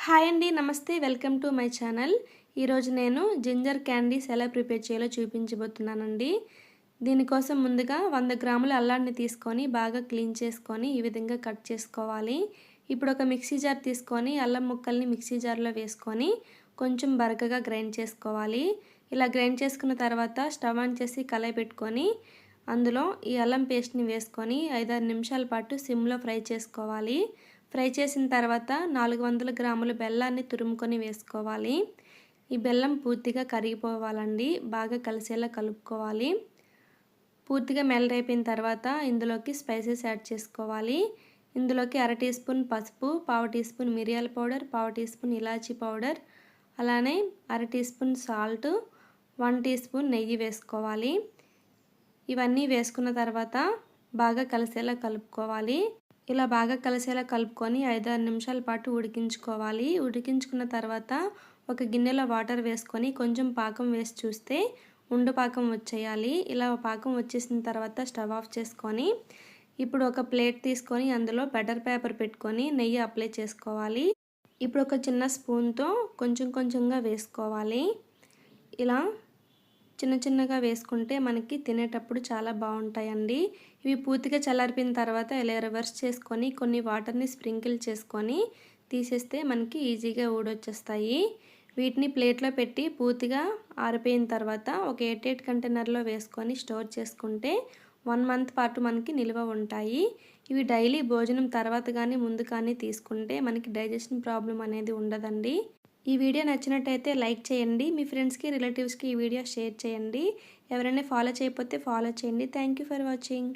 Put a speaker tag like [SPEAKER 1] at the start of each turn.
[SPEAKER 1] Hi అండి, నమస్తే. Welcome to my channel. ఈరోజు నేను జింజర్ క్యాండీస్ ఎలా ప్రిపేర్ చేయాలో చూపించబోతున్నానండి. దీనికోసం ముందుగా 100 గ్రాముల అల్లాన్ని తీసుకొని బాగా క్లీన్ చేసుకొని ఈ విధంగా కట్ చేసుకోవాలి. ఇప్పుడు ఒక మిక్సీ జార్ తీసుకొని అల్లం ముక్కల్ని మిక్సీ జార్లో వేసుకొని కొంచెం బరకగా గ్రైండ్ చేసుకోవాలి. ఇలా గ్రైండ్ చేసుకున్న తర్వాత స్టవ్ ఆన్ చేసి కళాయి పెట్టుకొని అందులో ఈ అల్లం పేస్ట్ని వేసుకొని 5-6 నిమిషాల పాటు సిమ్లో ఫ్రై చేసుకోవాలి. ఫ్రై చేసిన తర్వాత 400 గ్రాముల బెల్లాన్ని తురుముకొని వేసుకోవాలి. ఈ బెల్లం పూర్తిగా కరిగిపోవాలండి. బాగా కలిసేలా కలుపుకోవాలి. పూర్తిగా మెల్ట్ అయిపోయిన తర్వాత ఇందులోకి స్పైసెస్ యాడ్ చేసుకోవాలి. ఇందులోకి 1/2 టీ స్పూన్ పసుపు, 1/2 టీ స్పూన్ మిరియాల పౌడర్, 1/2 టీ స్పూన్ ఇలాచీ పౌడర్, అలానే 1/2 teaspoon salt, 1 teaspoon నెయ్యి వేసుకోవాలి. ఇవన్నీ వేసుకున్న తర్వాత బాగా కలిసేలా కలుపుకోవాలి. ఇలా బాగా కలిసేలా కలుపుకొని 5-6 నిమిషాల పాటు ఉడికించుకోవాలి. ఉడికించుకున్న తర్వాత ఒక గిన్నెలో వాటర్ వేసుకొని కొంచెం పాకం వేసి చూస్తే ఉండు పాకం వచ్చేయాలి. ఇలా పాకం వచ్చేసిన తర్వాత స్టవ్ ఆఫ్ చేసుకొని ఇప్పుడు ఒక ప్లేట్ తీసుకొని అందులో బటర్ పేపర్ పెట్టుకొని నెయ్యి అప్లై చేసుకోవాలి. ఇప్పుడు ఒక చిన్న స్పూన్తో కొంచెం కొంచెంగా వేసుకోవాలి. ఇలా చిన్న చిన్నగా వేసుకుంటే మనకి తినేటప్పుడు చాలా బాగుంటాయండి. ఇవి పూర్తిగా చల్లారిపోయిన తర్వాత ఇలా రివర్స్ చేసుకొని కొన్ని వాటర్ని స్ప్రింకిల్ చేసుకొని తీసేస్తే మనకి ఈజీగా ఊడొచ్చేస్తాయి. వీటిని ప్లేట్లో పెట్టి పూర్తిగా ఆరిపోయిన తర్వాత ఒక ఎయిర్ కంటైనర్లో వేసుకొని స్టోర్ చేసుకుంటే 1 మంత్ పాటు మనకి నిల్వ ఉంటాయి. ఇవి డైలీ భోజనం తర్వాత కానీ ముందు కానీ తీసుకుంటే మనకి డైజెషన్ ప్రాబ్లం అనేది ఉండదండి. ఈ వీడియో నచ్చినట్టయితే లైక్ చేయండి. మీ ఫ్రెండ్స్కి, రిలేటివ్స్కి ఈ వీడియో షేర్ చేయండి. ఎవరైనా ఫాలో చేయకపోతే ఫాలో చేయండి. Thank you for watching.